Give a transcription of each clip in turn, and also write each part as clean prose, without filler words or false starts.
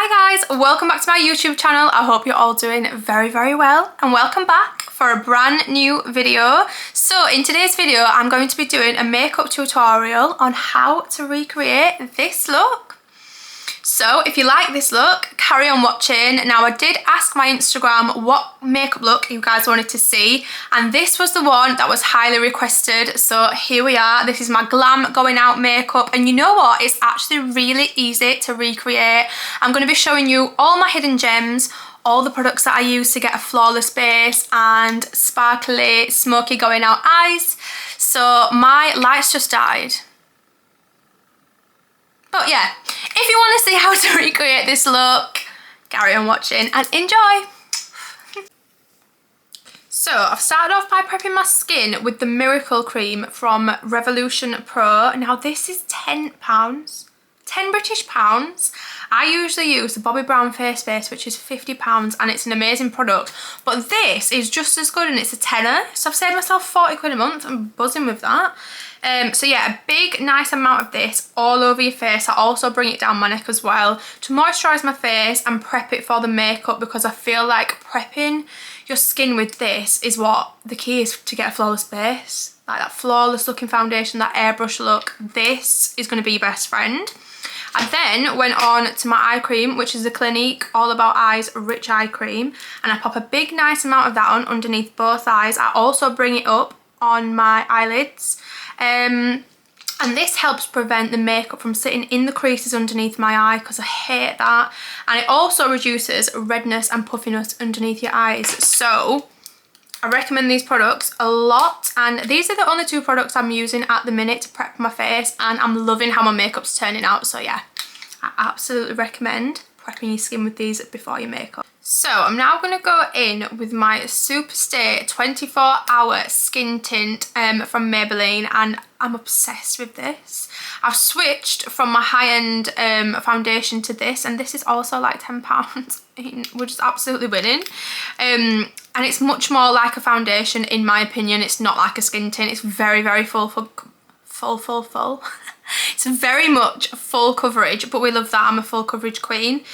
Hi guys, welcome back to my YouTube channel. I hope you're all doing very well and welcome back for a brand new video. So in today's video I'm going to be doing a makeup tutorial on how to recreate this look. So if you like this look, carry on watching. Now I did ask my Instagram what makeup look you guys wanted to see and this was the one that was highly requested. So here we are. This is my Glam going out makeup and you know what? It's actually really easy to recreate. I'm going to be showing you all my hidden gems, all the products that I use to get a flawless base and sparkly, smoky going out eyes. So my lights just died. But yeah, if you want to see how to recreate this look, carry on watching and enjoy. So I've started off by prepping my skin with the Miracle Cream from Revolution Pro. Now this is £10, 10 British pounds. I usually use the Bobbi Brown face base, which is £50 and it's an amazing product. But this is just as good and it's a tenner. So I've saved myself 40 quid a month. I'm buzzing with that. So yeah, a big nice amount of this all over your face. I also bring it down my neck as well to moisturise my face and prep it for the makeup, because I feel like prepping your skin with this is what the key is to get a flawless base. Like that flawless looking foundation, that airbrush look, this is going to be your best friend. I then went on to my eye cream, which is the Clinique All About Eyes Rich Eye Cream, and I pop a big nice amount of that on underneath both eyes. I also bring it up on my eyelids. And this helps prevent the makeup from sitting in the creases underneath my eye, because I hate that. And it also reduces redness and puffiness underneath your eyes. So I recommend these products a lot, and these are the only two products I'm using at the minute to prep my face, and I'm loving how my makeup's turning out. So yeah, I absolutely recommend prepping your skin with these before your makeup. So I'm now going to go in with my Superstay 24-hour skin tint from Maybelline, and I'm obsessed with this. I've switched from my high-end foundation to this, and this is also like £10. We're just absolutely winning. And it's much more like a foundation in my opinion. It's not like a skin tint. It's very full. It's very much full coverage, but we love that. I'm a full coverage queen.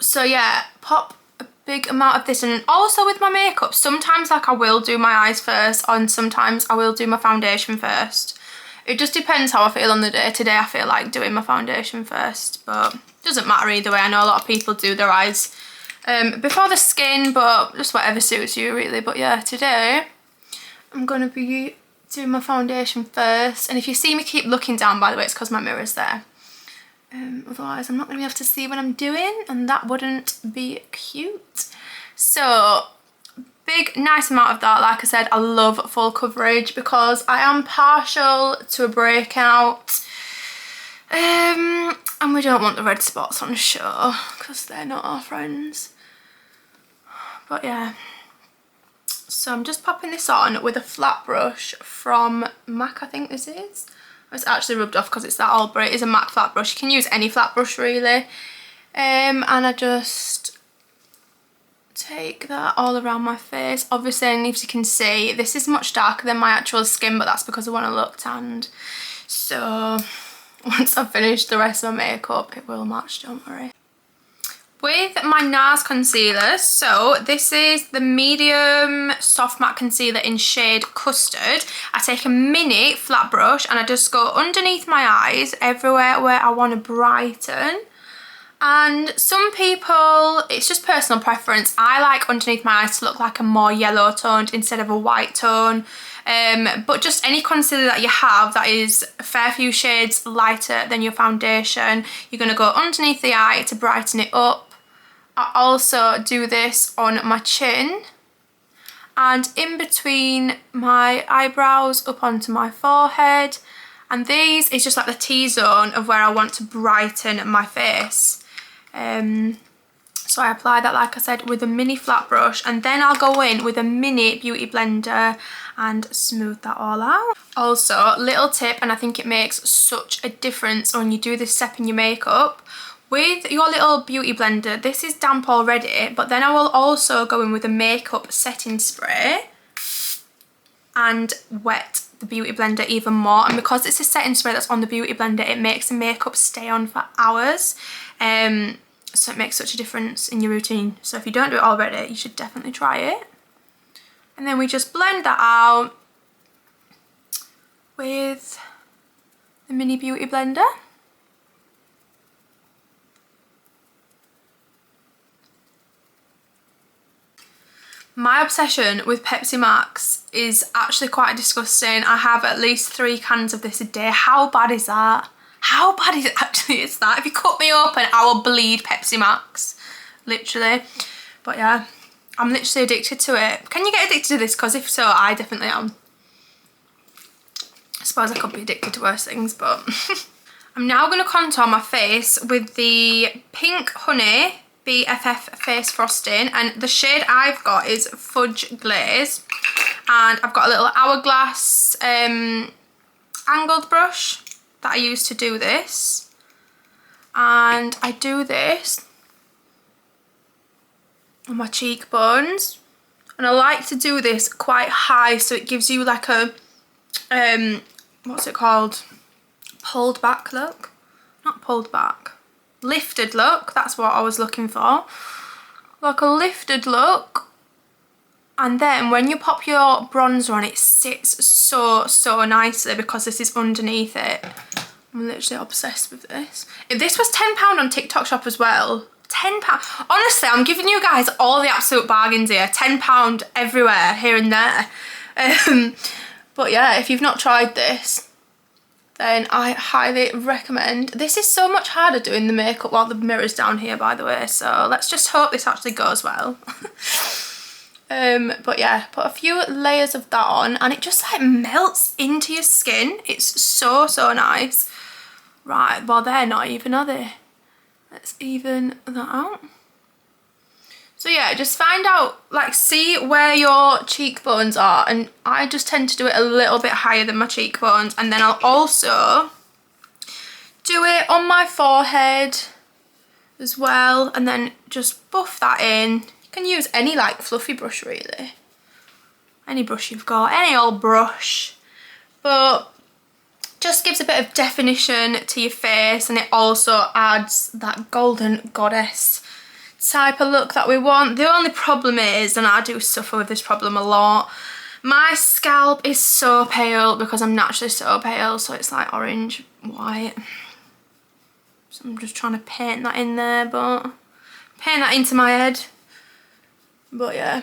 So yeah, pop a big amount of this. And also with my makeup, sometimes like I will do my eyes first and sometimes I will do my foundation first. It just depends how I feel on the day. Today I feel like doing my foundation first, but it doesn't matter either way. I know a lot of people do their eyes before the skin, but just whatever suits you really. But yeah, today I'm going to be doing my foundation first. And if you see me keep looking down, by the way, it's because my mirror's there. Otherwise I'm not going to be able to see what I'm doing, and that wouldn't be cute. So big nice amount of that. Like I said, I love full coverage because I am partial to a breakout, and we don't want the red spots on show because they're not our friends. But yeah, so I'm just popping this on with a flat brush from MAC, I think this is. It's actually rubbed off because it's that old, but it is a MAC flat brush. You can use any flat brush really. And I just take that all around my face. Obviously, and if you can see, this is much darker than my actual skin, but that's because I want to look tanned. So once I've finished the rest of my makeup, it will match, don't worry. With my NARS concealer, so this is the medium soft matte concealer in shade Custard. I take a mini flat brush and I just go underneath my eyes, everywhere where I want to brighten. And some people, it's just personal preference. I like underneath my eyes to look like a more yellow toned instead of a white tone. But just any concealer that you have that is a fair few shades lighter than your foundation, you're going to go underneath the eye to brighten it up. I also do this on my chin and in between my eyebrows up onto my forehead, and these is just like the T-zone of where I want to brighten my face. So I apply that, like I said, with a mini flat brush, and then I'll go in with a mini beauty blender and smooth that all out. Also, little tip, and I think it makes such a difference when you do this step in your makeup. With your little beauty blender, this is damp already, but then I will also go in with a makeup setting spray and wet the Beauty Blender even more, and because it's a setting spray that's on the Beauty Blender, it makes the makeup stay on for hours. So it makes such a difference in your routine. So if you don't do it already, you should definitely try it. And then we just blend that out with the mini Beauty Blender. My obsession with Pepsi Max is actually quite disgusting. I have at least 3 cans of this a day. How bad is that? How bad is it actually is that? If you cut me open, I will bleed Pepsi Max. Literally. But yeah, I'm literally addicted to it. Can you get addicted to this? Because if so, I definitely am. I suppose I could be addicted to worse things, but... I'm now going to contour my face with the Pink Honey BFF Face Frosting, and the shade I've got is Fudge Glaze, and I've got a little hourglass angled brush that I use to do this, and I do this on my cheekbones, and I like to do this quite high so it gives you like a what's it called, pulled back look, not pulled back, lifted look, that's what I was looking for, like a lifted look. And then when you pop your bronzer on, it sits so nicely because this is underneath it. I'm literally obsessed with this. If this was £10 on TikTok shop as well, £10, honestly, I'm giving you guys all the absolute bargains here, £10 everywhere, here and there. But yeah, if you've not tried this, then I highly recommend. This is so much harder doing the makeup while the mirror's down here, by the way, so let's just hope this actually goes well. But yeah, put a few layers of that on and it just like melts into your skin. It's so nice. Right, well they're not even, are they? Let's even that out. So yeah, just find out, like, see where your cheekbones are, and I just tend to do it a little bit higher than my cheekbones, and then I'll also do it on my forehead as well, and then just buff that in. You can use any like fluffy brush really, any brush you've got, any old brush, but just gives a bit of definition to your face, and it also adds that golden goddess type of look that we want. The only problem is, and I do suffer with this problem a lot, my scalp is so pale because I'm naturally so pale, so it's like orange, white. So I'm just trying to paint that in there, but paint that into my head. But yeah,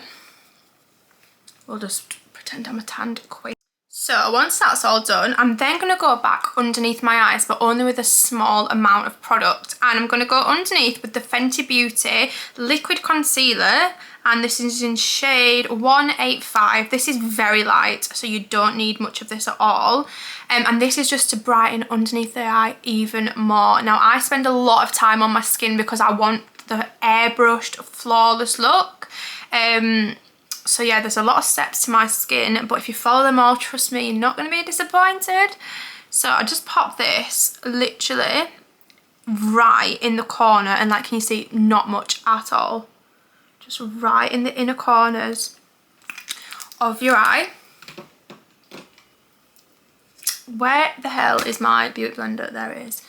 we'll just pretend I'm a tanned queen. So once that's all done, I'm then going to go back underneath my eyes, but only with a small amount of product. And I'm going to go underneath with the Fenty Beauty Liquid Concealer. And this is in shade 185. This is very light, so you don't need much of this at all. And this is just to brighten underneath the eye even more. Now, I spend a lot of time on my skin because I want the airbrushed, flawless look. So yeah, there's a lot of steps to my skin, but if you follow them all, trust me, you're not going to be disappointed. So I just pop this literally right in the corner, and like, can you see, not much at all. Just right in the inner corners of your eye. Where the hell is my Beauty Blender? There it is.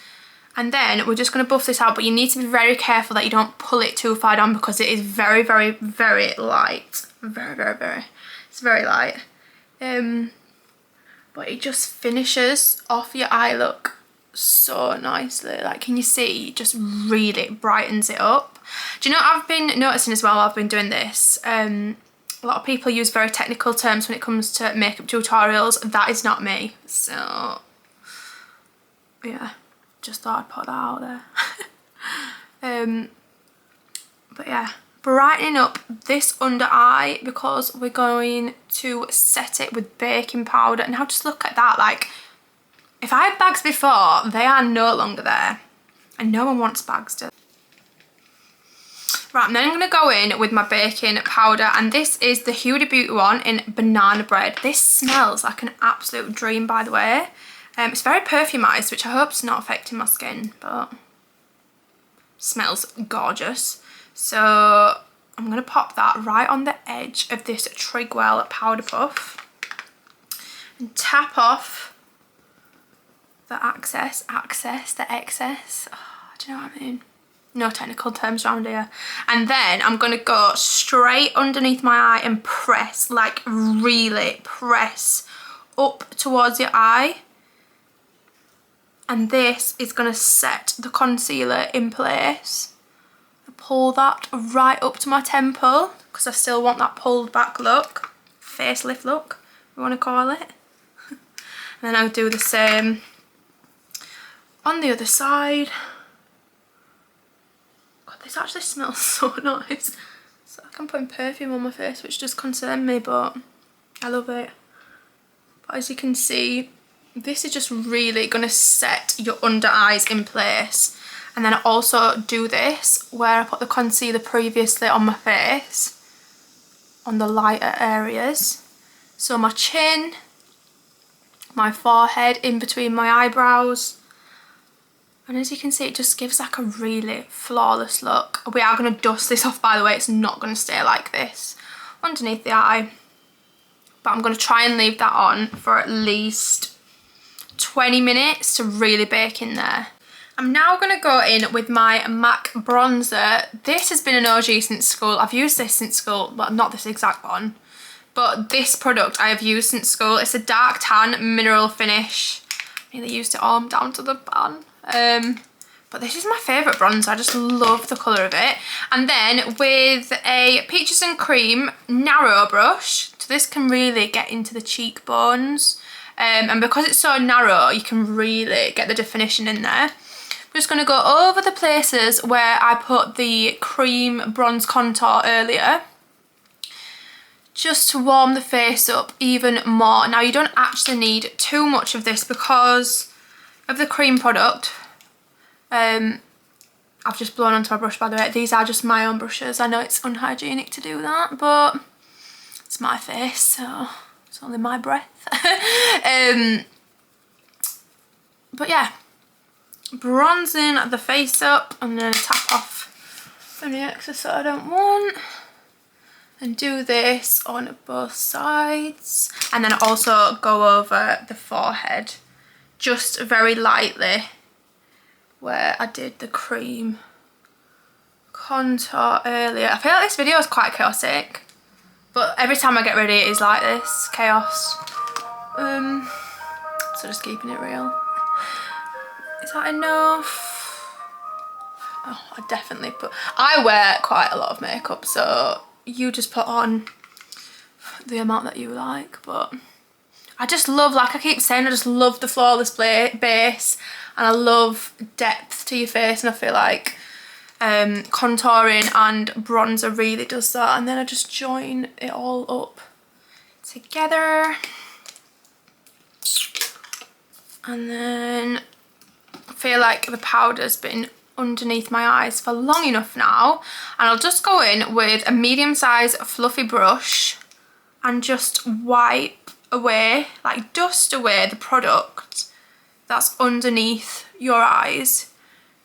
And then we're just going to buff this out, but you need to be very careful that you don't pull it too far down because it is very light. Very. It's very light. But it just finishes off your eye look so nicely. Like, can you see? It just really brightens it up. Do you know what I've been noticing as well while I've been doing this? A lot of people use very technical terms when it comes to makeup tutorials. That is not me. So, yeah. Just thought I'd put that out there. But yeah, brightening up this under eye because we're going to set it with baking powder. Now just look at that, like, if I had bags before, they are no longer there, and no one wants bags, do they? Right, and then I'm going to go in with my baking powder, and this is the Huda Beauty one in Banana Bread. This smells like an absolute dream, by the way. It's very perfumized, which I hope is not affecting my skin, but smells gorgeous. So I'm going to pop that right on the edge of this Trigwell powder puff. and tap off the excess. Oh, do you know what I mean? No technical terms around here. And then I'm going to go straight underneath my eye and press, like really press up towards your eye. And this is going to set the concealer in place. I pull that right up to my temple because I still want that pulled back look, facelift look, we want to call it. And then I'll do the same on the other side. God, this actually smells so nice. So I can put perfume on my face, which does concern me, but I love it. But as you can see, this is just really going to set your under eyes in place. And then I also do this where I put the concealer previously on my face, on the lighter areas. So my chin, my forehead, in between my eyebrows. And as you can see, it just gives like a really flawless look. We are going to dust this off, by the way. It's not going to stay like this underneath the eye. But I'm going to try and leave that on for at least 20 minutes to really bake in there. I'm now going to go in with my MAC bronzer. This has been an OG since school. I've used this since school, well, not this exact one, but this product I have used since school. It's a dark tan mineral finish. I nearly used it all down to the pan. But this is my favourite bronzer. I just love the colour of it. And then with a Peaches and Cream narrow brush, so this can really get into the cheekbones. And because it's so narrow, you can really get the definition in there. I'm just going to go over the places where I put the cream bronze contour earlier, just to warm the face up even more. Now, you don't actually need too much of this because of the cream product. I've just blown onto my brush, by the way. These are just my own brushes. I know it's unhygienic to do that, but it's my face, so it's only my breath. But yeah, bronzing the face up. I'm going to tap off any excess that I don't want and do this on both sides, and then also go over the forehead just very lightly where I did the cream contour earlier. I feel like this video is quite chaotic, but every time I get ready it is like this, chaos. So just keeping it real. Is that enough? Oh, I definitely put... I wear quite a lot of makeup, so you just put on the amount that you like, but I just love, like I keep saying, I just love the flawless base, and I love depth to your face, and I feel like contouring and bronzer really does that. And then I just join it all up together, and then I feel like the powder's been underneath my eyes for long enough now, and I'll just go in with a medium-sized fluffy brush and just wipe away, like dust away the product that's underneath your eyes,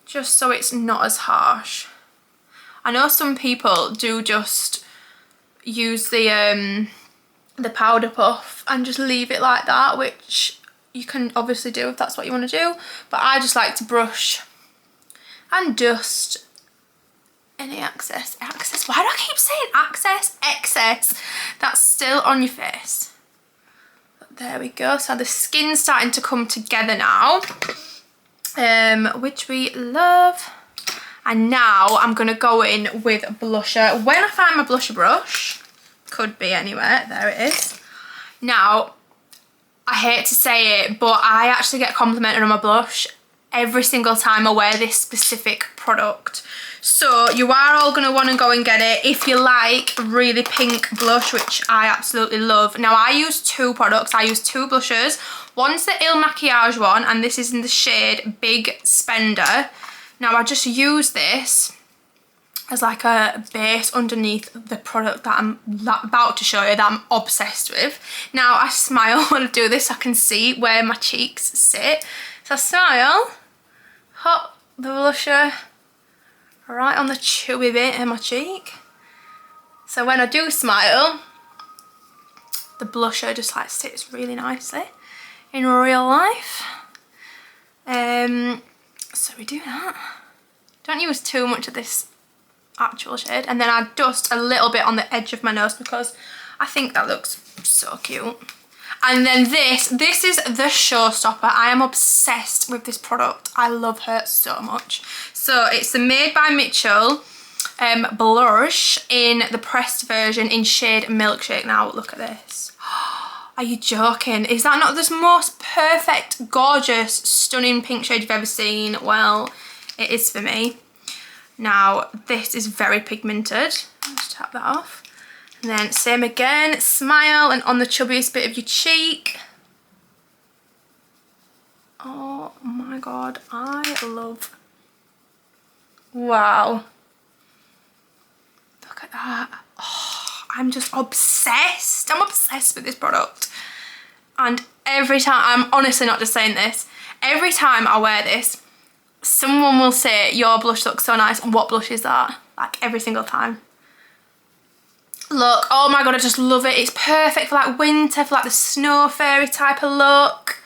just so it's not as harsh. I know some people do just use the powder puff and just leave it like that, which you can obviously do if that's what you want to do, but I just like to brush and dust any excess, why do I keep saying excess that's still on your face. But there we go. So the skin's starting to come together now, which we love. And now I'm going to go in with blusher. When I find my blusher brush, could be anywhere, there it is. Now, I hate to say it, but I actually get complimented on my blush every single time I wear this specific product. So you are all going to want to go and get it if you like really pink blush, which I absolutely love. Now, I use two products. I use two blushers. One's the Il Makiage one, and this is in the shade Big Spender. Now, I just use this as like a base underneath the product that I'm about to show you, that I'm obsessed with. Now, I smile when I do this so I can see where my cheeks sit. So I smile, hop the blusher right on the chewy bit in my cheek. So when I do smile, the blusher just like sits really nicely in real life. So we do that. Don't use too much of this actual shade, and then I dust a little bit on the edge of my nose because I think that looks so cute. And then this is the showstopper. I am obsessed with this product. I love her so much. So it's the Made by Mitchell blush in the pressed version in shade Milkshake. Now look at this. Are you joking? Is that not the most perfect, gorgeous, stunning pink shade you've ever seen? Well, it is for me. Now this is very pigmented. Let's tap that off. And then same again, smile, and on the chubbiest bit of your cheek. Oh my god, I love. Wow. Look at that. Oh, I'm just obsessed. I'm obsessed with this product. And every time, I'm honestly not just saying this, every time I wear this, someone will say, your blush looks so nice. What blush is that? Like every single time. Look, oh my god, I just love it. It's perfect for like winter, for like the snow fairy type of look.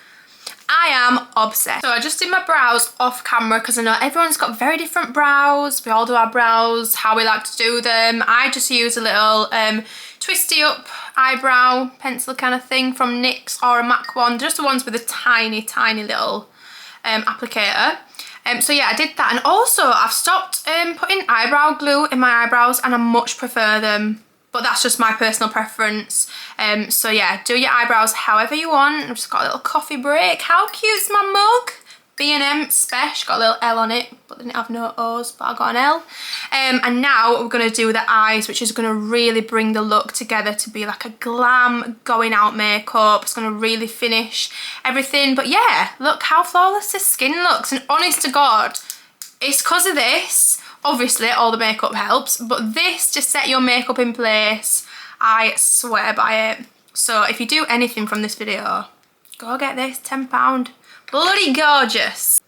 I am obsessed. So I just did my brows off camera because I know everyone's got very different brows. We all do our brows, how we like to do them. I just use a little twisty up eyebrow pencil kind of thing from NYX or a MAC one. Just the ones with a tiny, tiny little applicator. So yeah, I did that. And also I've stopped putting eyebrow glue in my eyebrows, and I much prefer them. But that's just my personal preference. So yeah, do your eyebrows however you want. I've just got a little coffee break. How cute's my mug? B&M Special, got a little L on it, but didn't have no O's, but I got an L. And now we're gonna do the eyes, which is gonna really bring the look together to be like a glam going out makeup. It's gonna really finish everything. But yeah, look how flawless this skin looks. And honest to God, it's because of this. Obviously, all the makeup helps, but this to set your makeup in place, I swear by it. So if you do anything from this video, go get this, £10. Bloody gorgeous.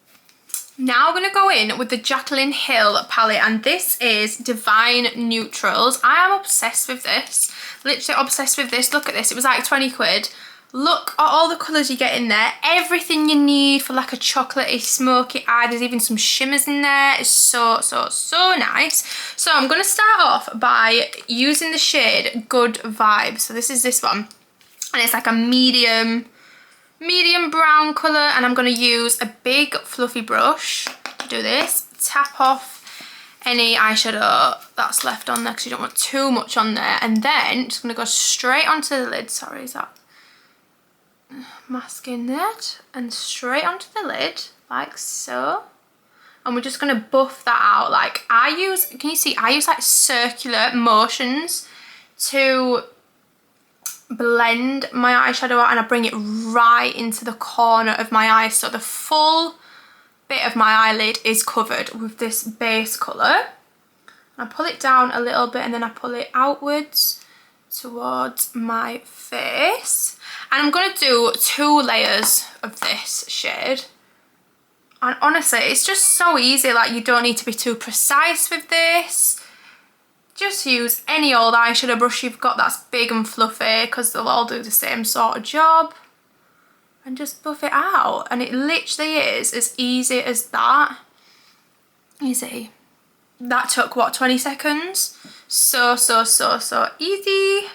Now I'm going to go in with the Jaclyn Hill palette, and this is Divine Neutrals. I am obsessed with this, literally obsessed with this. Look at this, it was like 20 quid. Look at all the colours you get in there. Everything you need for like a chocolatey, smoky eye. There's even some shimmers in there. It's so, so, so nice. So I'm going to start off by using the shade Good Vibes. So this is this one. And it's like a medium brown colour. And I'm going to use a big fluffy brush to do this. Tap off any eyeshadow that's left on there because you don't want too much on there. And then just going to go straight onto the lid. Sorry, is that masking that, and straight onto the lid like so. And we're just going to buff that out. Like I use, can you see, I use like circular motions to blend my eyeshadow out, and I bring it right into the corner of my eye, so the full bit of my eyelid is covered with this base colour. I pull it down a little bit, and then I pull it outwards towards my face. And I'm going to do 2 layers of this shade. And honestly, it's just so easy. Like, you don't need to be too precise with this. Just use any old eyeshadow brush you've got that's big and fluffy, because they'll all do the same sort of job. And just buff it out. And it literally is as easy as that. Easy. That took, what, 20 seconds? So, so, so, so easy.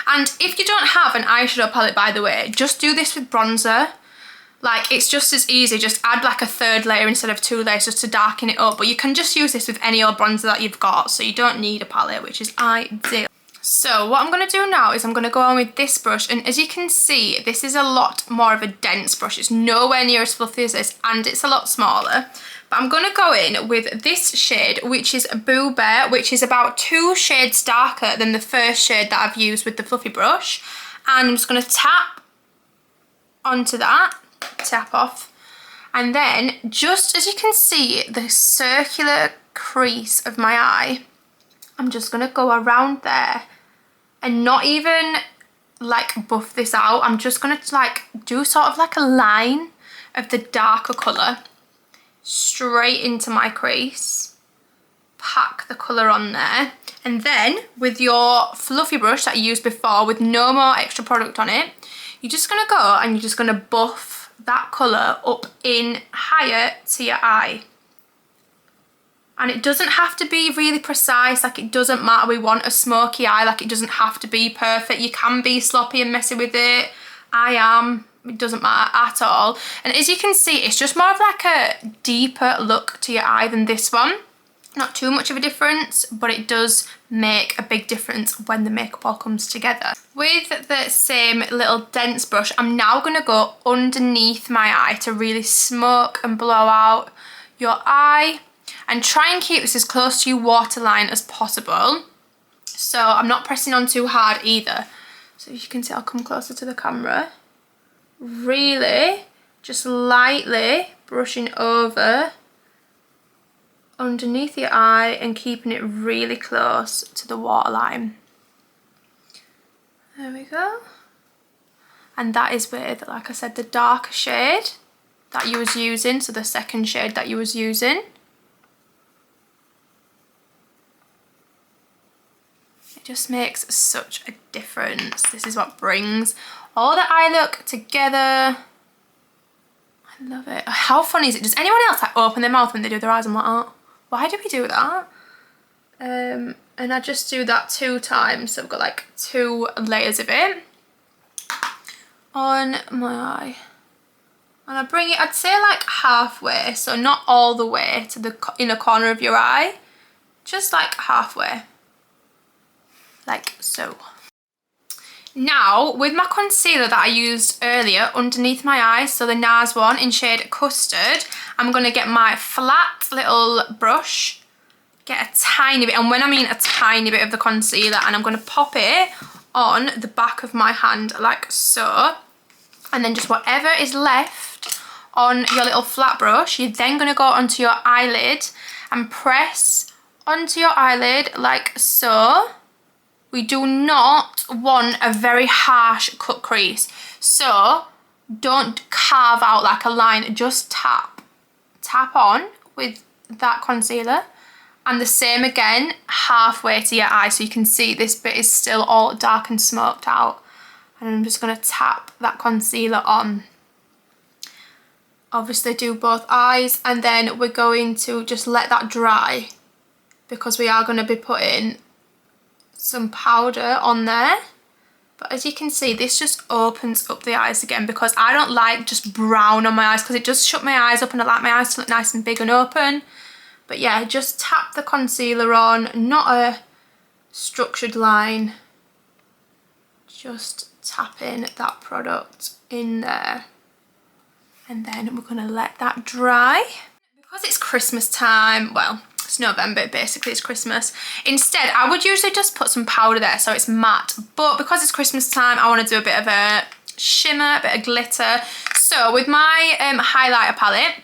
And if you don't have an eyeshadow palette, by the way, just do this with bronzer. Like, it's just as easy. Just add like a 3rd layer instead of 2 layers just to darken it up. But you can just use this with any old bronzer that you've got, so you don't need a palette, which is ideal. So what I'm going to do now is I'm going to go on with this brush, and as you can see, this is a lot more of a dense brush. It's nowhere near as fluffy as this, and it's a lot smaller. But I'm going to go in with this shade, which is Boo Bear, which is about 2 shades darker than the first shade that I've used with the fluffy brush. And I'm just going to tap onto that, tap off. And then, just as you can see, the circular crease of my eye, I'm just going to go around there and not even like buff this out. I'm just going to like do sort of like a line of the darker colour straight into my crease, pack the colour on there. And then with your fluffy brush that you used before with no more extra product on it, you're just going to go and you're just going to buff that colour up in higher to your eye. And it doesn't have to be really precise, like it doesn't matter, we want a smoky eye, like it doesn't have to be perfect. You can be sloppy and messy with it. I am, it doesn't matter at all. And as you can see, it's just more of like a deeper look to your eye than this one. Not too much of a difference, but it does make a big difference when the makeup all comes together. With the same little dense brush, I'm now gonna go underneath my eye to really smoke and blow out your eye. And try and keep this as close to your waterline as possible. So I'm not pressing on too hard either. So as you can see, I'll come closer to the camera. Really, just lightly brushing over underneath your eye and keeping it really close to the waterline. There we go. And that is with, like I said, the darker shade that you was using, so the second shade that you was using. Just makes such a difference. This is what brings all the eye look together. I love it. How funny is it? Does anyone else like open their mouth when they do their eyes? I'm like, oh, why do we do that? And I just do that 2 times. So I've got like 2 layers of it on my eye. And I bring it, I'd say like halfway. So not all the way to the inner corner of your eye. Just like halfway. Like so. Now, with my concealer that I used earlier underneath my eyes, so the NARS one in shade Custard, I'm going to get my flat little brush, get a tiny bit, and when I mean a tiny bit of the concealer, and I'm going to pop it on the back of my hand like so, and then just whatever is left on your little flat brush, you're then going to go onto your eyelid and press onto your eyelid like so. We do not want a very harsh cut crease. So don't carve out like a line, just tap. Tap on with that concealer. And the same again, halfway to your eye. So you can see this bit is still all dark and smoked out. And I'm just gonna tap that concealer on. Obviously do both eyes, and then we're going to just let that dry because we are gonna be putting some powder on there. But as you can see, this just opens up the eyes again because I don't like just brown on my eyes because it does shut my eyes up and I like my eyes to look nice and big and open. But yeah, just tap the concealer on, not a structured line, just tapping that product in there. And then we're gonna let that dry. Because it's Christmas time, well, it's November, basically it's Christmas. Instead, I would usually just put some powder there so it's matte. But because it's Christmas time, I want to do a bit of a shimmer, a bit of glitter. So with my highlighter palette,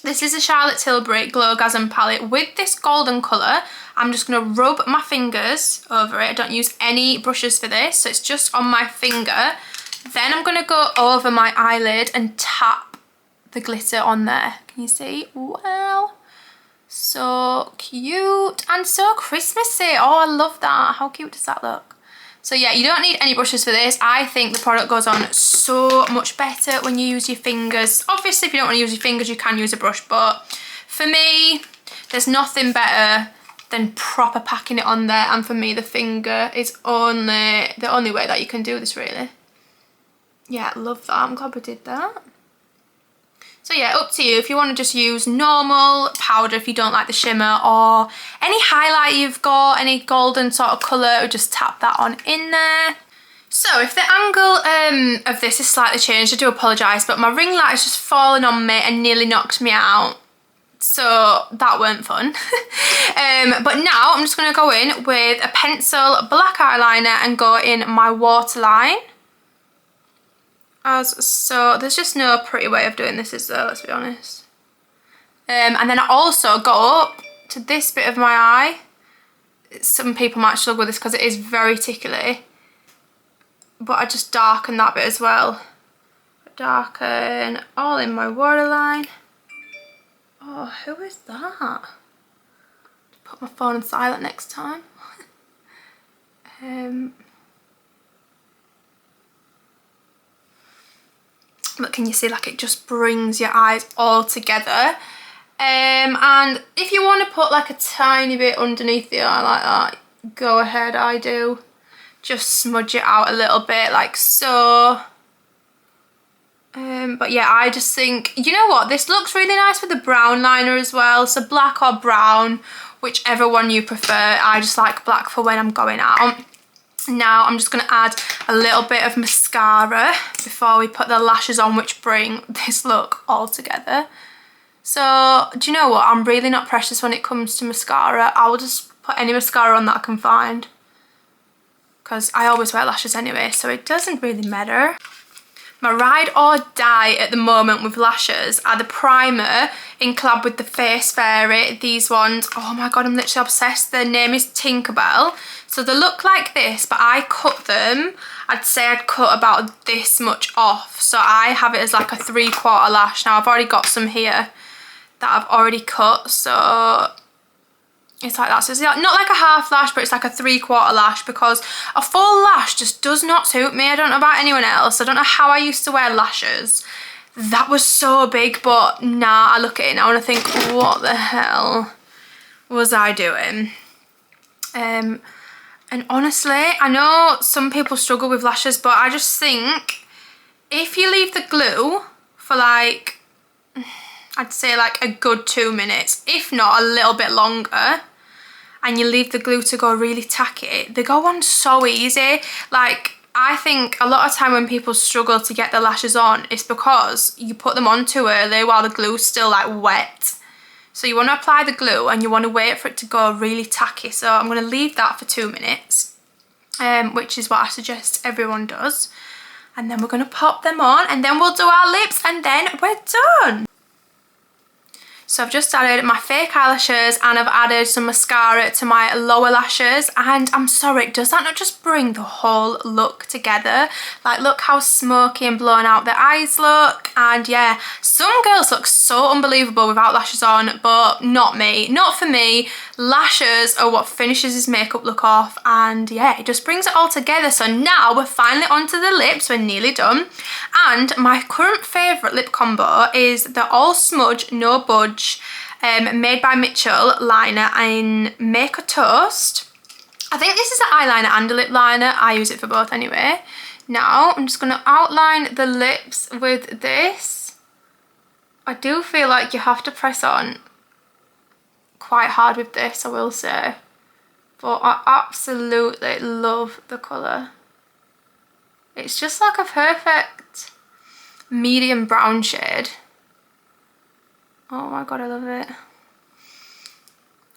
this is a Charlotte Tilbury Glowgasm palette with this golden colour. I'm just going to rub my fingers over it. I don't use any brushes for this, so it's just on my finger. Then I'm going to go over my eyelid and tap the glitter on there. Can you see? Wow. So cute and so Christmassy. Oh, I love that. How cute does that look? So yeah, you don't need any brushes for this. I think the product goes on so much better when you use your fingers. Obviously, if you don't want to use your fingers, you can use a brush. But for me, there's nothing better than proper packing it on there. And for me, the finger is the only way that you can do this, really. Yeah, love that. I'm glad we did that. So yeah, up to you if you want to just use normal powder if you don't like the shimmer, or any highlight you've got, any golden sort of colour, just tap that on in there. So if the angle of this is slightly changed, I do apologise, but my ring light has just fallen on me and nearly knocked me out. So that weren't fun. But now I'm just going to go in with a pencil, black eyeliner, and go in my waterline. As so, there's just no pretty way of doing this, is there? Let's be honest. And then I also go up to this bit of my eye. Some people might struggle with this because it is very tickly. But I just darken that bit as well. Darken all in my waterline. Oh, who is that? Put put my phone on silent next time. But can you see, like, it just brings your eyes all together. And if you want to put like a tiny bit underneath the eye like that, go ahead, I do. Just smudge it out a little bit like so. But yeah, I just think, you know what, this looks really nice with the brown liner as well. So black or brown, whichever one you prefer. I just like black for when I'm going out. Now I'm just going to add a little bit of mascara before we put the lashes on, which bring this look all together. So do you know what, I'm really not precious when it comes to mascara. I will just put any mascara on that I can find, because I always wear lashes anyway, so it doesn't really matter. My ride or die at the moment with lashes are the primer in collab with the Face Fairy. These ones, oh my god, I'm literally obsessed. Their name is Tinkerbell. So they look like this, but I cut them. I'd say I'd cut about this much off. So I have it as like a 3/4 lash. Now I've already got some here that I've already cut, so it's like that. So it's not like a half lash, but it's like a 3/4 lash, because a full lash just does not suit me. I don't know about anyone else. I don't know how I used to wear lashes. That was so big, but nah, I look at it now and I think, what the hell was I doing? And honestly, I know some people struggle with lashes, but I just think if you leave the glue for like, I'd say like a good 2 minutes, if not a little bit longer, and you leave the glue to go really tacky, they go on so easy. Like, I think a lot of time when people struggle to get their lashes on, it's because you put them on too early while the glue's still like wet. So you want to apply the glue and you want to wait for it to go really tacky. So I'm going to leave that for 2 minutes, which is what I suggest everyone does. And then we're going to pop them on, and then we'll do our lips, and then we're done. So I've just added my fake eyelashes and I've added some mascara to my lower lashes, and I'm sorry, does that not just bring the whole look together? Like, look how smoky and blown out their eyes look. And yeah, some girls look so unbelievable without lashes on, but not me, not for me. Lashes are what finishes his makeup look off, and yeah, it just brings it all together. So now we're finally onto the lips, we're nearly done. And my current favourite lip combo is the All Smudge No Budge Made by Mitchell liner in Make a Toast. I think this is an eyeliner and a lip liner. I use it for both anyway. Now I'm just going to outline the lips with this. I do feel like you have to press on quite hard with this, I will say. But I absolutely love the colour. It's just like a perfect medium brown shade. Oh my god, I love it.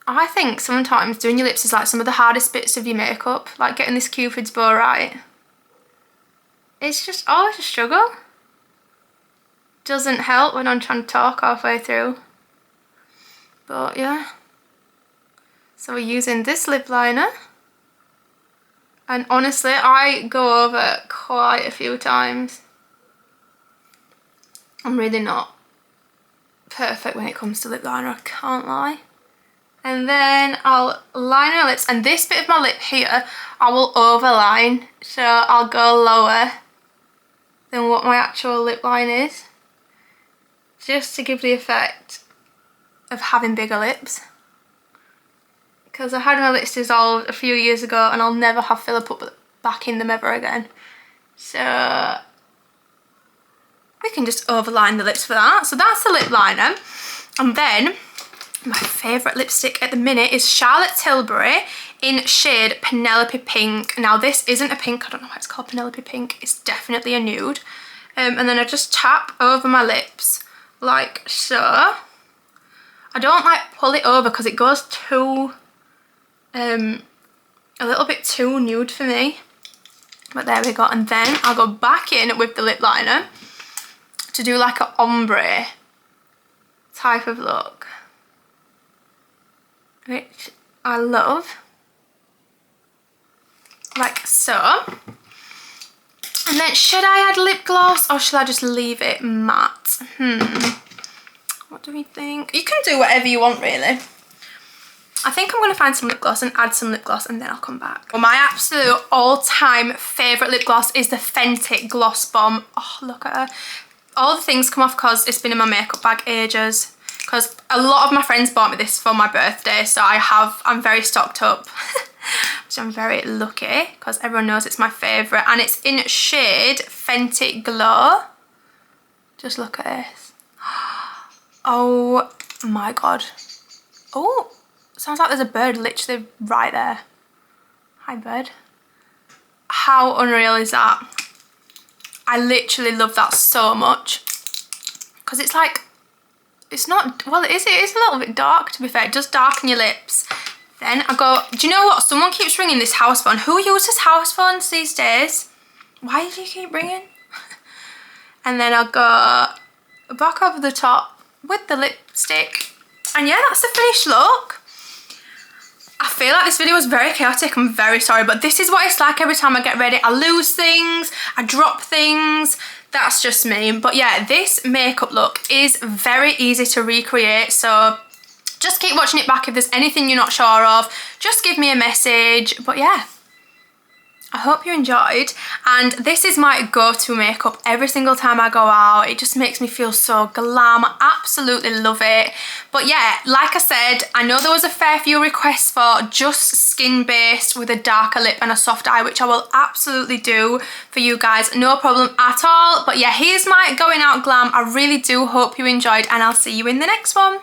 I think sometimes doing your lips is like some of the hardest bits of your makeup, like getting this Cupid's bow right. It's just always a struggle. Doesn't help when I'm trying to talk halfway through. But yeah. So we're using this lip liner. And honestly, I go over it quite a few times. I'm really not perfect when it comes to lip liner, I can't lie. And then I'll line my lips, and this bit of my lip here I will overline, so I'll go lower than what my actual lip line is, just to give the effect of having bigger lips, because I had my lips dissolved a few years ago and I'll never have filler put back in them ever again. So we can just overline the lips for that. So that's the lip liner. And then my favourite lipstick at the minute is Charlotte Tilbury in shade Penelope Pink. Now this isn't a pink, I don't know why it's called Penelope Pink, it's definitely a nude. And then I just tap over my lips like so. I don't like pull it over because it goes too, a little bit too nude for me. But there we go. And then I'll go back in with the lip liner to do like an ombre type of look, which I love, like so. And then should I add lip gloss or should I just leave it matte? What do we think? You can do whatever you want really. I think I'm going to find some lip gloss and add some lip gloss and then I'll come back. Well, my absolute all-time favourite lip gloss is the Fenty Gloss Bomb. Oh, look at her. All the things come off because it's been in my makeup bag ages. Because a lot of my friends bought me this for my birthday, so I'm very stocked up. So I'm very lucky because everyone knows it's my favourite. And it's in shade Fenty Glow. Just look at this. Oh my god. Oh, sounds like there's a bird literally right there. Hi bird. How unreal is that? I literally love that so much. Because it's like, it's not, well it is a little bit dark to be fair. It does darken your lips. Then I go, do you know what? Someone keeps ringing this house phone. Who uses house phones these days? Why do you keep ringing? And then I'll go back over the top with the lipstick. And yeah, that's the finished look. I feel like this video was very chaotic. I'm very sorry, but this is what it's like every time I get ready. I lose things, I drop things. That's just me. But yeah, this makeup look is very easy to recreate. So just keep watching it back if there's anything you're not sure of. Just give me a message. But yeah, I hope you enjoyed. And this is my go-to makeup every single time I go out. It just makes me feel so glam. I absolutely love it. But yeah, like I said, I know there was a fair few requests for just skin-based with a darker lip and a soft eye, which I will absolutely do for you guys. No problem at all. But yeah, here's my going out glam. I really do hope you enjoyed and I'll see you in the next one.